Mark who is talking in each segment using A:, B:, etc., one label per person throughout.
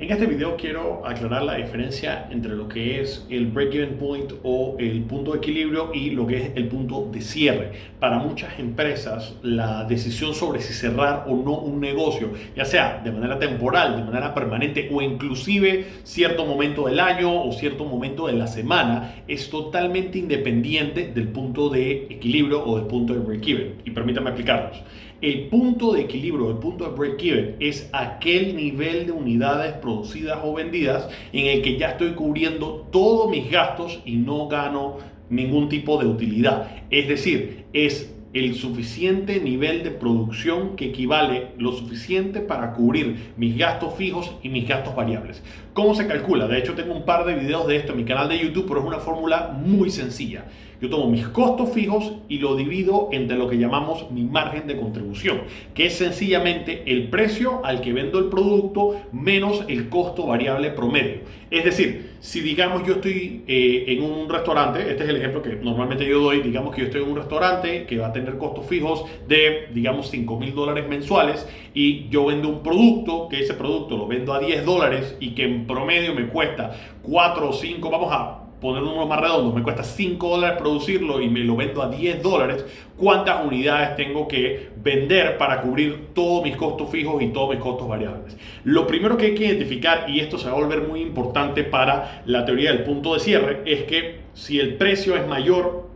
A: En este video quiero aclarar la diferencia entre lo que es el break-even point o el punto de equilibrio y lo que es el punto de cierre. Para muchas empresas, la decisión sobre si cerrar o no un negocio, ya sea de manera temporal, de manera permanente o inclusive cierto momento del año o cierto momento de la semana, es totalmente independiente del punto de equilibrio o del punto de break-even. Y permítame explicarlos. El punto de equilibrio, el punto de break-even es aquel nivel de unidades producidas o vendidas en el que ya estoy cubriendo todos mis gastos y no gano ningún tipo de utilidad. Es decir, es el suficiente nivel de producción que equivale lo suficiente para cubrir mis gastos fijos y mis gastos variables. ¿Cómo se calcula? De hecho, tengo un par de videos de esto en mi canal de YouTube, pero es una fórmula muy sencilla. Yo tomo mis costos fijos y lo divido entre lo que llamamos mi margen de contribución, que es sencillamente el precio al que vendo el producto menos el costo variable promedio. Es decir, si digamos yo estoy en un restaurante, este es el ejemplo que normalmente yo doy, digamos que yo estoy en un restaurante que va a tener costos fijos de, digamos, $5,000 mensuales y yo vendo un producto, que ese producto lo vendo a $10 y que en promedio me cuesta 4 o 5, vamos a poner números más redondos, me cuesta $5 producirlo y me lo vendo a $10, ¿cuántas unidades tengo que vender para cubrir todos mis costos fijos y todos mis costos variables? Lo primero que hay que identificar, y esto se va a volver muy importante para la teoría del punto de cierre, es que si el precio es mayor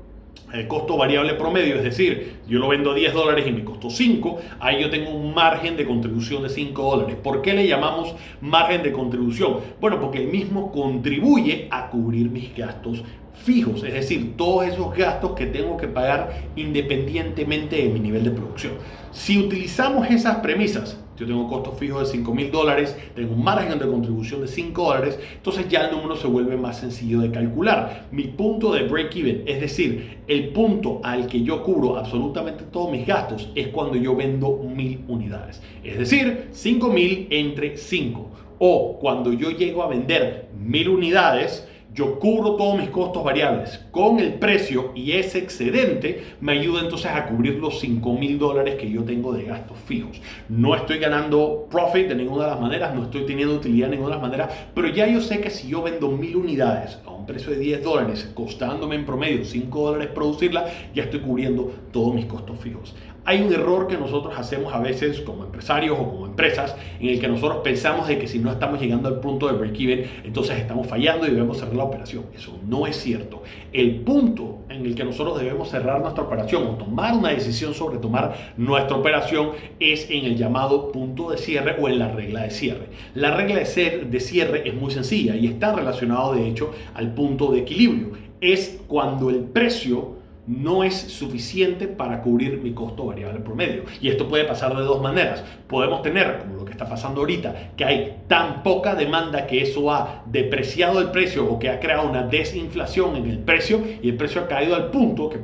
A: el costo variable promedio, es decir, yo lo vendo a $10 y me costó 5, ahí yo tengo un margen de contribución de $5. ¿Por qué le llamamos margen de contribución? Bueno, porque el mismo contribuye a cubrir mis gastos fijos, es decir, todos esos gastos que tengo que pagar independientemente de mi nivel de producción. Si utilizamos esas premisas, yo tengo costos fijos de $5,000, tengo un margen de contribución de $5, entonces ya el número se vuelve más sencillo de calcular. Mi punto de break-even, es decir, el punto al que yo cubro absolutamente todos mis gastos, es cuando yo vendo 1,000 unidades. Es decir, 5,000 entre 5. O cuando yo llego a vender 1,000 unidades, yo cubro todos mis costos variables con el precio y ese excedente me ayuda entonces a cubrir los $5,000 que yo tengo de gastos fijos. No estoy ganando profit de ninguna de las maneras, no estoy teniendo utilidad de ninguna de las maneras, pero ya yo sé que si yo vendo 1,000 unidades a un precio de $10, costándome en promedio $5 producirla, ya estoy cubriendo todos mis costos fijos. Hay un error que nosotros hacemos a veces como empresarios o como empresas en el que nosotros pensamos de que si no estamos llegando al punto de break-even, entonces estamos fallando y debemos cerrar la operación. Eso no es cierto. El punto en el que nosotros debemos cerrar nuestra operación o tomar una decisión sobre tomar nuestra operación es en el llamado punto de cierre o en la regla de cierre. La regla de cierre es muy sencilla y está relacionado de hecho al punto de equilibrio. Es cuando el precio no es suficiente para cubrir mi costo variable promedio. Y esto puede pasar de dos maneras. Podemos tener, como lo que está pasando ahorita, que hay tan poca demanda que eso ha depreciado el precio o que ha creado una desinflación en el precio y el precio ha caído al punto que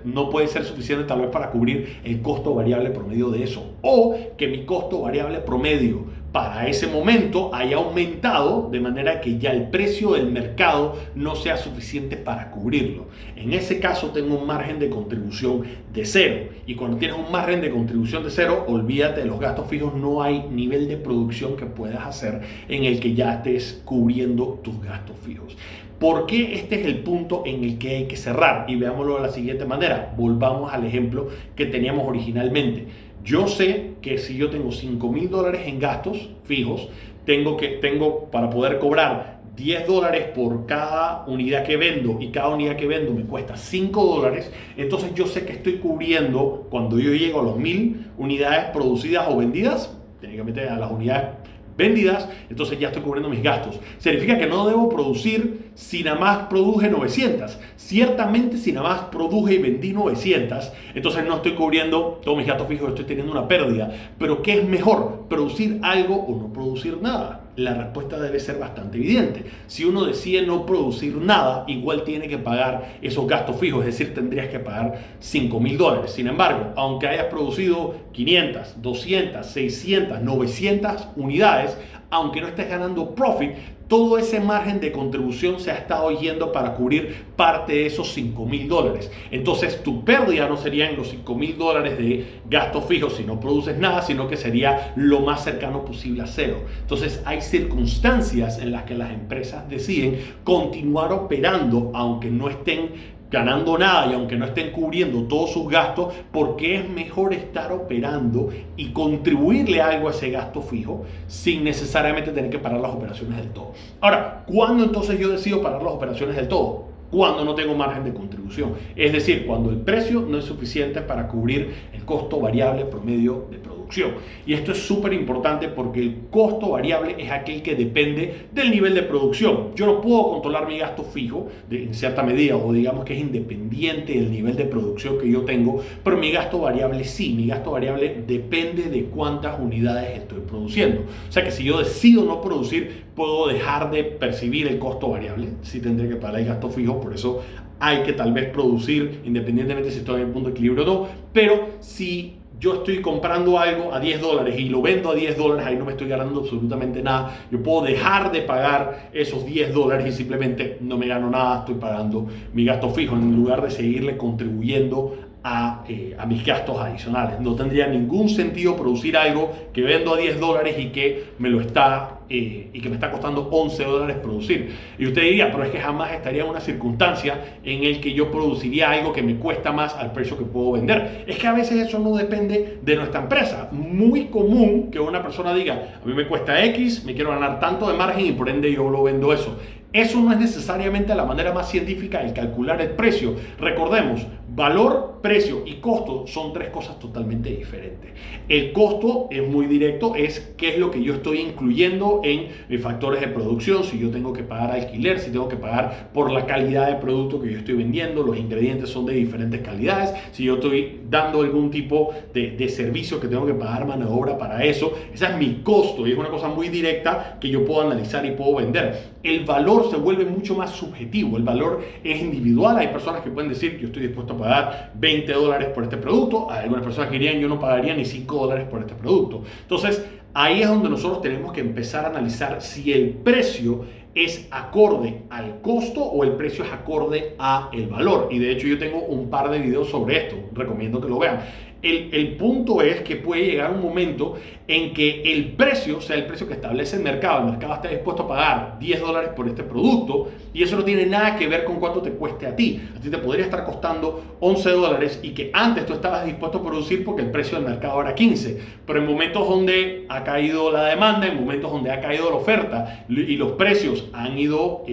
A: no puede ser suficiente tal vez para cubrir el costo variable promedio de eso. O que mi costo variable promedio para ese momento haya aumentado de manera que ya el precio del mercado no sea suficiente para cubrirlo. En ese caso tengo un margen de contribución de 0 y cuando tienes un margen de contribución de 0, olvídate de los gastos fijos, no hay nivel de producción que puedas hacer en el que ya estés cubriendo tus gastos fijos. ¿Por qué este es el punto en el que hay que cerrar? Y veámoslo de la siguiente manera. Volvamos al ejemplo que teníamos originalmente. Yo sé que si yo tengo $5,000 en gastos fijos, tengo para poder cobrar $10 por cada unidad que vendo y cada unidad que vendo me cuesta $5, entonces yo sé que estoy cubriendo cuando yo llego a los 1,000 unidades producidas o vendidas, técnicamente a las unidades vendidas, entonces ya estoy cubriendo mis gastos. Significa que no debo producir si nada más produje 900. Ciertamente si nada más produje y vendí 900, entonces no estoy cubriendo todos mis gastos fijos, estoy teniendo una pérdida. Pero ¿qué es mejor? ¿Producir algo o no producir nada? La respuesta debe ser bastante evidente. Si uno decide no producir nada, igual tiene que pagar esos gastos fijos, es decir, tendrías que pagar $5,000. Sin embargo, aunque hayas producido 500, 200, 600, 900 unidades, aunque no estés ganando profit, todo ese margen de contribución se ha estado yendo para cubrir parte de esos $5,000. Entonces tu pérdida no serían los $5,000 de gastos fijos si no produces nada, sino que sería lo más cercano posible a cero. Entonces hay circunstancias en las que las empresas deciden continuar operando aunque no estén ganando nada y aunque no estén cubriendo todos sus gastos, porque es mejor estar operando y contribuirle algo a ese gasto fijo sin necesariamente tener que parar las operaciones del todo. Ahora, ¿cuándo entonces yo decido parar las operaciones del todo? Cuando no tengo margen de contribución, es decir, cuando el precio no es suficiente para cubrir el costo variable promedio de producción. Y esto es súper importante porque el costo variable es aquel que depende del nivel de producción. Yo no puedo controlar mi gasto fijo en cierta medida, o digamos que es independiente del nivel de producción que yo tengo, pero mi gasto variable sí. Mi gasto variable depende de cuántas unidades estoy produciendo. O sea que si yo decido no producir, puedo dejar de percibir el costo variable. Sí tendré que pagar el gasto fijo, por eso hay que tal vez producir independientemente si estoy en el punto de equilibrio o no. Pero si yo estoy comprando algo a $10 y lo vendo a $10, ahí no me estoy ganando absolutamente nada. Yo puedo dejar de pagar esos $10 y simplemente no me gano nada, estoy pagando mi gasto fijo en lugar de seguirle contribuyendo a mis gastos adicionales. No tendría ningún sentido producir algo que vendo a $10 y que me está costando $11 producir. Y usted diría, pero es que jamás estaría en una circunstancia en el que yo produciría algo que me cuesta más al precio que puedo vender. Es que a veces eso no depende de nuestra empresa. Muy común que una persona diga, a mí me cuesta X, me quiero ganar tanto de margen y por ende yo lo vendo eso. Eso no es necesariamente la manera más científica de calcular el precio. Recordemos, valor, precio y costo son tres cosas totalmente diferentes. El costo es muy directo, es qué es lo que yo estoy incluyendo en mis factores de producción, si yo tengo que pagar alquiler, si tengo que pagar por la calidad de producto que yo estoy vendiendo, los ingredientes son de diferentes calidades, si yo estoy dando algún tipo de servicio que tengo que pagar mano de obra para eso, ese es mi costo y es una cosa muy directa que yo puedo analizar y puedo vender. El valor se vuelve mucho más subjetivo, el valor es individual. Hay personas que pueden decir yo estoy dispuesto a pagar $20 por este producto, hay algunas personas que dirían yo no pagaría ni $5 por este producto. Entonces ahí es donde nosotros tenemos que empezar a analizar si el precio es acorde al costo o el precio es acorde a el valor. Y de hecho yo tengo un par de videos sobre esto, recomiendo que lo vean. El punto es que puede llegar un momento en que el precio sea el precio que establece el mercado está dispuesto a pagar $10 por este producto y eso no tiene nada que ver con cuánto te cueste a ti. A ti te podría estar costando $11 y que antes tú estabas dispuesto a producir porque el precio del mercado era 15, pero en momentos donde ha caído la demanda, en momentos donde ha caído la oferta y los precios han ido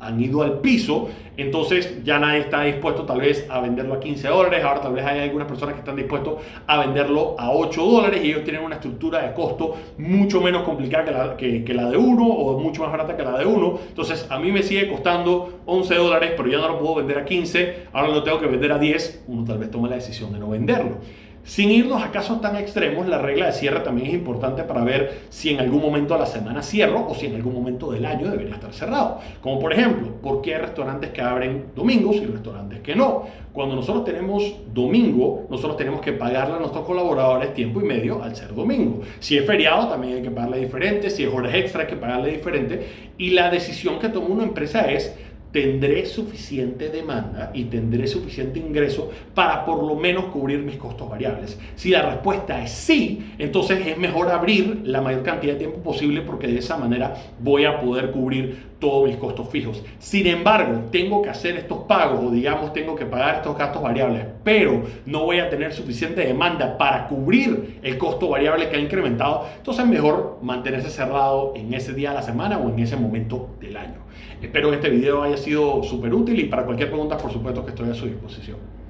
A: al piso, entonces ya nadie está dispuesto tal vez a venderlo a $15, ahora tal vez hay algunas personas que están dispuestos a venderlo a $8 y ellos tienen una estructura de costo mucho menos complicada que la de uno o mucho más barata que la de uno. Entonces a mí me sigue costando $11, pero ya no lo puedo vender a 15, ahora lo tengo que vender a 10, uno tal vez toma la decisión de no venderlo. Sin irnos a casos tan extremos, la regla de cierre también es importante para ver si en algún momento de la semana cierro o si en algún momento del año debería estar cerrado. Como por ejemplo, ¿por qué hay restaurantes que abren domingos y restaurantes que no? Cuando nosotros tenemos domingo, nosotros tenemos que pagarle a nuestros colaboradores tiempo y medio al ser domingo. Si es feriado, también hay que pagarle diferente. Si es horas extra, hay que pagarle diferente. Y la decisión que toma una empresa es: ¿tendré suficiente demanda y tendré suficiente ingreso para por lo menos cubrir mis costos variables? Si la respuesta es sí, entonces es mejor abrir la mayor cantidad de tiempo posible porque de esa manera voy a poder cubrir todos mis costos fijos. Sin embargo, tengo que hacer estos pagos o digamos tengo que pagar estos gastos variables, pero no voy a tener suficiente demanda para cubrir el costo variable que ha incrementado, entonces es mejor mantenerse cerrado en ese día de la semana o en ese momento del año. Espero que este video haya sido súper útil y para cualquier pregunta, por supuesto que estoy a su disposición.